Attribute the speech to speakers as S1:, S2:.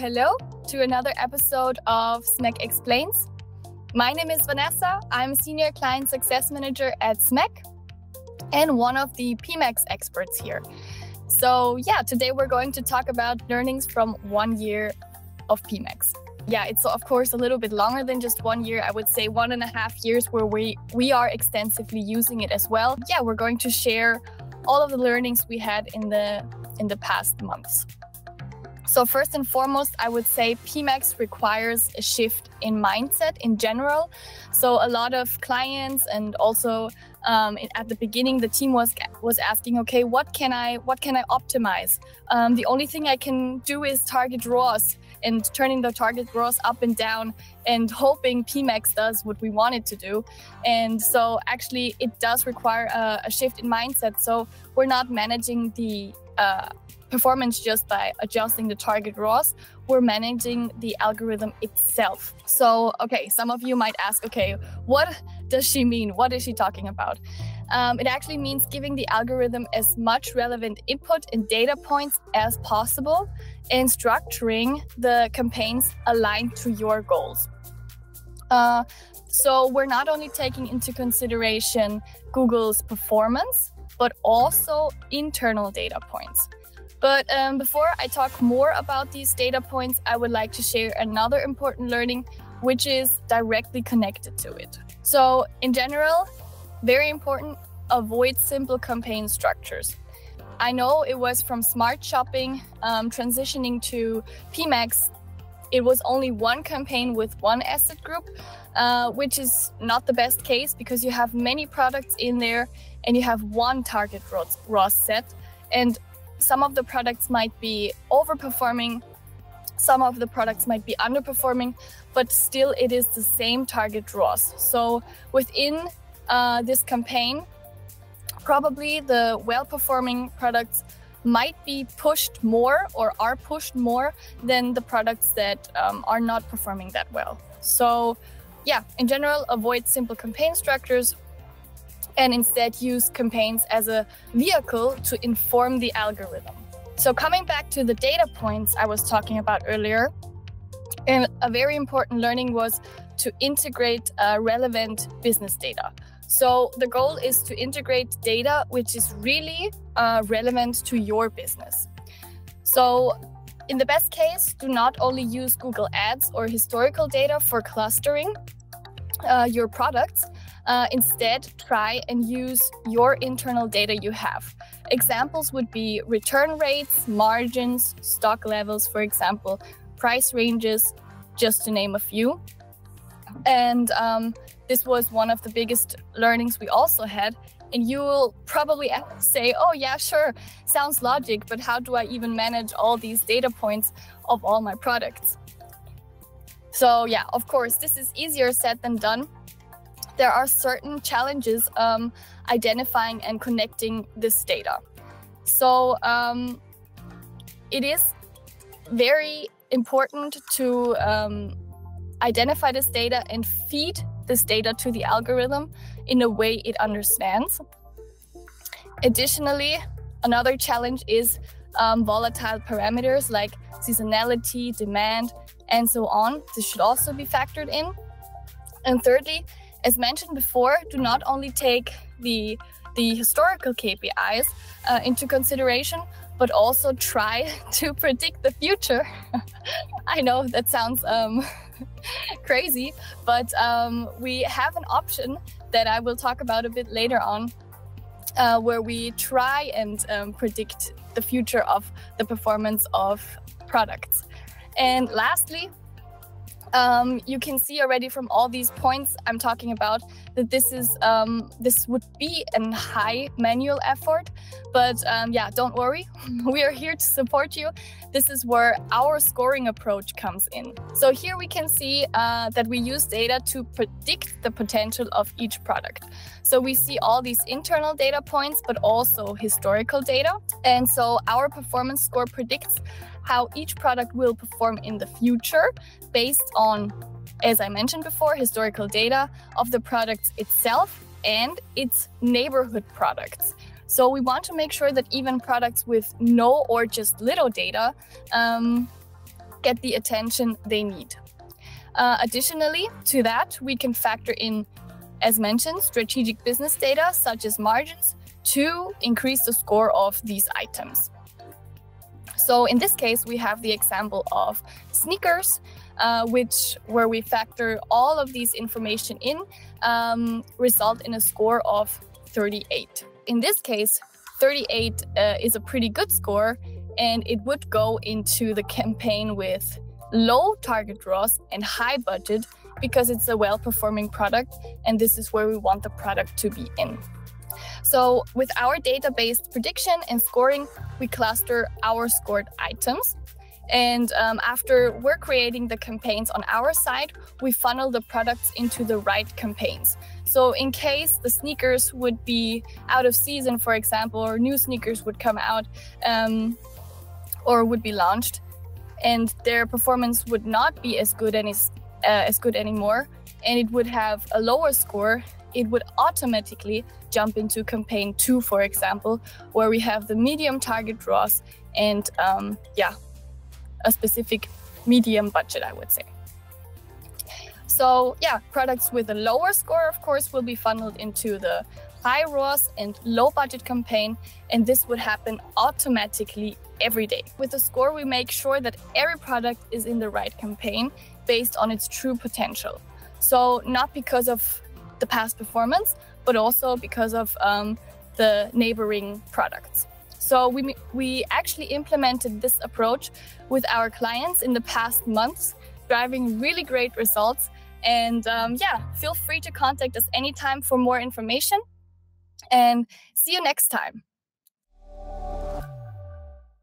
S1: hello to another episode of smec Explains. My name is Vanessa. I'm Senior Client Success Manager at smec and one of the PMax experts here. So yeah, today we're going to talk about learnings from 1 year of PMax. Yeah, it's of course a little bit longer than just 1 year. I would say 1.5 years where we are extensively using it as well. Yeah, we're going to share all of the learnings we had in the past months. So first and foremost, I would say PMax requires a shift in mindset in general. So a lot of clients and also at the beginning, the team was asking, okay, what can I optimize? The only thing I can do is target ROAS and turning the target ROAS up and down and hoping PMax does what we want it to do. And so actually it does require a shift in mindset. So we're not managing the performance just by adjusting the target ROAS, we're managing the algorithm itself. So, okay, some of you might ask, okay, what does she mean? What is she talking about? It actually means giving the algorithm as much relevant input and data points as possible and structuring the campaigns aligned to your goals. So we're not only taking into consideration Google's performance, but also internal data points. But before I talk more about these data points, I would like to share another important learning, which is directly connected to it. So in general, very important, avoid simple campaign structures. I know it was from smart shopping, transitioning to PMax, it was only one campaign with one asset group, which is not the best case because you have many products in there and you have one target ROAS set. And some of the products might be overperforming, some of the products might be underperforming, but still it is the same target ROAS. So within this campaign, probably the well-performing products might be pushed more or are pushed more than the products that are not performing that well. So yeah, in general, avoid simple campaign structures and instead use campaigns as a vehicle to inform the algorithm. So coming back to the data points I was talking about earlier, and a very important learning was to integrate relevant business data. So the goal is to integrate data which is really relevant to your business. So in the best case, do not only use Google Ads or historical data for clustering your products. Instead, try and use your internal data you have. Examples would be return rates, margins, stock levels, for example, price ranges, just to name a few. And this was one of the biggest learnings we also had. And you will probably say, oh yeah, sure, sounds logic, but how do I even manage all these data points of all my products? So yeah, of course, this is easier said than done. There are certain challenges identifying and connecting this data. So it is very important to identify this data and feed this data to the algorithm in a way it understands. Additionally, another challenge is volatile parameters like seasonality, demand, and so on. This should also be factored in. And thirdly, as mentioned before, do not only take the historical KPIs into consideration, but also try to predict the future. I know that sounds crazy, but we have an option that I will talk about a bit later on, where we try and predict the future of the performance of products. And lastly, you can see already from all these points I'm talking about that this would be a high manual effort, but yeah, don't worry, we are here to support you. This is where our scoring approach comes in. So here we can see that we use data to predict the potential of each product. So we see all these internal data points, but also historical data. And so our performance score predicts how each product will perform in the future based on, as I mentioned before, historical data of the products itself and its neighborhood products. So we want to make sure that even products with no or just little data get the attention they need. Additionally to that, we can factor in, as mentioned, strategic business data such as margins to increase the score of these items. So in this case, we have the example of sneakers, where we factor all of these information in, result in a score of 38. In this case, 38 is a pretty good score, and it would go into the campaign with low target ROAS and high budget because it's a well-performing product, and this is where we want the product to be in. So with our data-based prediction and scoring, we cluster our scored items. And after we're creating the campaigns on our side, we funnel the products into the right campaigns. So in case the sneakers would be out of season, for example, or new sneakers would come out or would be launched, and their performance would not be as good anymore, and it would have a lower score, it would automatically jump into campaign 2, for example, where we have the medium target ROAS and a specific medium budget, I would say. So products with a lower score, of course, will be funneled into the high ROAS and low budget campaign, and this would happen automatically every day. With the score, we make sure that every product is in the right campaign based on its true potential. So not because of the past performance, but also because of the neighboring products. So we actually implemented this approach with our clients in the past months, driving really great results. And feel free to contact us anytime for more information. And see you next time.